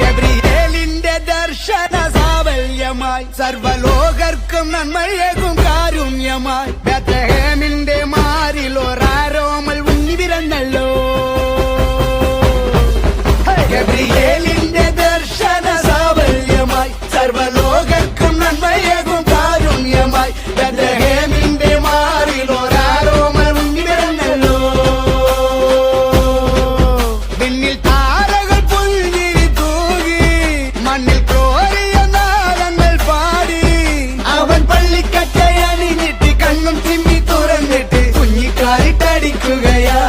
ഗബ്രിയേലിന്റെ ദർശന സാവല്യമായി സർവലോകർക്കും നന്മയേകും കാരുണ്യമായി ബേത്ലഹേമിന്റെ മാറിൽ ഒരാരോമൽ ഉണ്ണി പിറന്നല്ലോ. ഗബ്രിയേലിന്റെ ദർശന സാവല്യമായി സർവലോകർക്കും നന്മയേകും കാരുണ്യമായി ബേത്ലഹേമിന്റെ മാറിൽ ഒരാരോമൽ ഉണ്ണി പിറന്നല്ലോ. പിന്നിൽ താരകൾ പുൽകിരി തൂകി മണ്ണിൽ കോരിയ നാളങ്ങൾ പാടി അവൻ പള്ളിക്കറ്റയണിഞ്ഞിട്ട് കണ്ണും തിമ്മി തുറന്നിട്ട് കുഞ്ഞിക്കാലിട്ടടിക്കുകയാ.